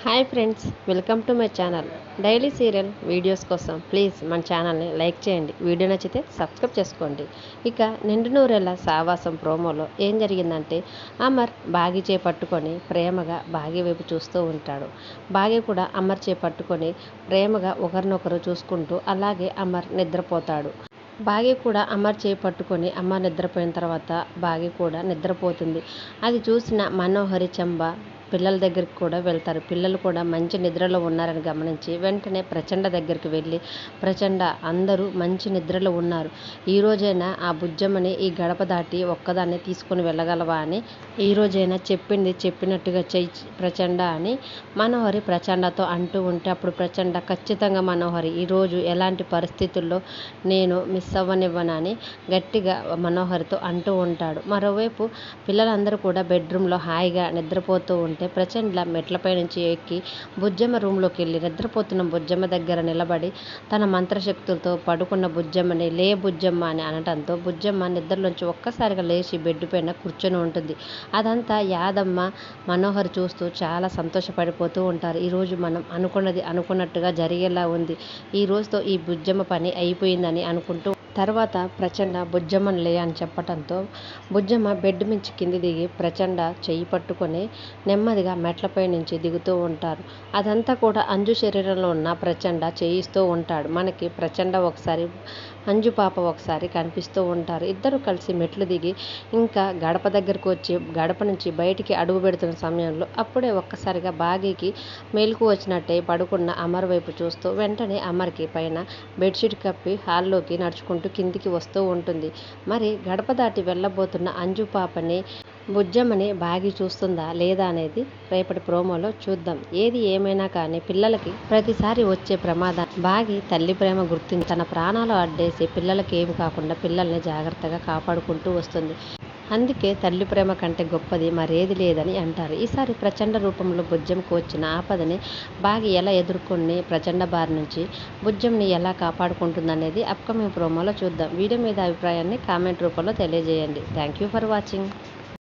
Hi friends, welcome to my channel. Daily serial videos కోసం please మన ఛానల్ని like చేయండి. వీడియో నచ్చితే సబ్స్క్రైబ్ చేసుకోండి. ఇక నిండు నూరేళ్ల సావాసం ప్రోమోలో ఏం జరిగిందంటే, అమర్ బాగి చేపట్టుకొని ప్రేమగా బాగి వైపు చూస్తూ ఉంటాడు. బాగి కూడా అమర్ చేపట్టుకొని ప్రేమగా ఒకరినొకరు చూసుకుంటూ అలాగే అమర్ నిద్రపోతాడు. బాగి కూడా అమర్ చేపట్టుకొని అమర్ నిద్రపోయిన తర్వాత బాగి కూడా నిద్రపోతుంది. అది చూసిన మనోహరి చెంబ పిల్లల దగ్గరికి కూడా వెళ్తారు. పిల్లలు కూడా మంచి నిద్రలో ఉన్నారని గమనించి వెంటనే ప్రచండ దగ్గరికి వెళ్ళి, ప్రచండ అందరూ మంచి నిద్రలో ఉన్నారు, ఈ రోజైనా ఆ బుజ్జమ్మని ఈ గడప దాటి ఒక్కదాన్ని తీసుకొని వెళ్ళగలవా అని ఈ రోజైనా చెప్పింది చెప్పినట్టుగా చెయ్యి ప్రచండ అని మనోహరి ప్రచండతో అంటూ ఉంటే, అప్పుడు ప్రచండ ఖచ్చితంగా మనోహరి ఈరోజు ఎలాంటి పరిస్థితుల్లో నేను మిస్ అవ్వనివ్వనని గట్టిగా మనోహరితో అంటూ ఉంటాడు. మరోవైపు పిల్లలందరూ కూడా బెడ్రూమ్లో హాయిగా నిద్రపోతూ ఉంటే ప్రచండ మెట్లపై నుంచి ఎక్కి బుజ్జమ్మ రూమ్లోకి వెళ్ళి నిద్రపోతున్న బుజ్జమ్మ దగ్గర నిలబడి తన మంత్రశక్తులతో పడుకున్న బుజ్జమ్మని లే బుజ్జమ్మ అని అనటంతో బుజ్జమ్మ నిద్రలోంచి ఒక్కసారిగా లేచి బెడ్ పైన కూర్చొని ఉంటుంది. అదంతా యాదమ్మ మనోహర్ చూస్తూ చాలా సంతోషపడిపోతూ ఉంటారు. ఈరోజు మనం అనుకున్నది అనుకున్నట్టుగా జరిగేలా ఉంది, ఈ రోజుతో ఈ బుజ్జమ్మ పని అయిపోయిందని అనుకుంటూ తర్వాత ప్రచండ బుజ్జమ్మని లే అని చెప్పటంతో బుజ్జమ్మ బెడ్ మించి కింది దిగి ప్రచండ చెయ్యి పట్టుకొని నెమ్మదిగా మెట్లపై నుంచి దిగుతూ ఉంటారు. అదంతా కూడా అంజు శరీరంలో ఉన్న ప్రచండ చేయిస్తూ ఉంటాడు. మనకి ప్రచండ ఒకసారి, అంజు పాప ఒకసారి కనిపిస్తూ ఉంటారు. ఇద్దరు కలిసి మెట్లు దిగి ఇంకా గడప దగ్గరకు వచ్చి గడప నుంచి బయటికి అడుగు పెడుతున్న సమయంలో అప్పుడే ఒక్కసారిగా బాగీకి మేలుకు వచ్చినట్టే పడుకున్న అమర్ వైపు చూస్తూ వెంటనే అమర్కి పైన బెడ్షీట్ కప్పి హాల్లోకి నడుచుకుంటూ కిందికి వస్తూ ఉంటుంది. మరి గడప దాటి వెళ్ళబోతున్న అంజు పాపని బుజ్జమ్మని బాగి చూస్తుందా లేదా అనేది రేపటి ప్రోమోలో చూద్దాం. ఏది ఏమైనా కానీ పిల్లలకి ప్రతిసారి వచ్చే ప్రమాదం బాగి తల్లి ప్రేమ గుర్తించి తన ప్రాణాలు అడ్డేసి పిల్లలకి ఏమి కాకుండా పిల్లల్ని జాగ్రత్తగా కాపాడుకుంటూ వస్తుంది. అందుకే తల్లి ప్రేమ కంటే గొప్పది మరేది లేదని అంటారు. ఈసారి ప్రచండ రూపంలో బుజ్జంకు వచ్చిన ఆపదని బాగి ఎలా ఎదుర్కొని ప్రచండ బారి నుంచి బుజ్జంని ఎలా కాపాడుకుంటుందనేది అప్కమింగ్ ప్రోమోలో చూద్దాం. వీడియో మీద అభిప్రాయాన్ని కామెంట్ రూపంలో తెలియజేయండి. Thank you for watching.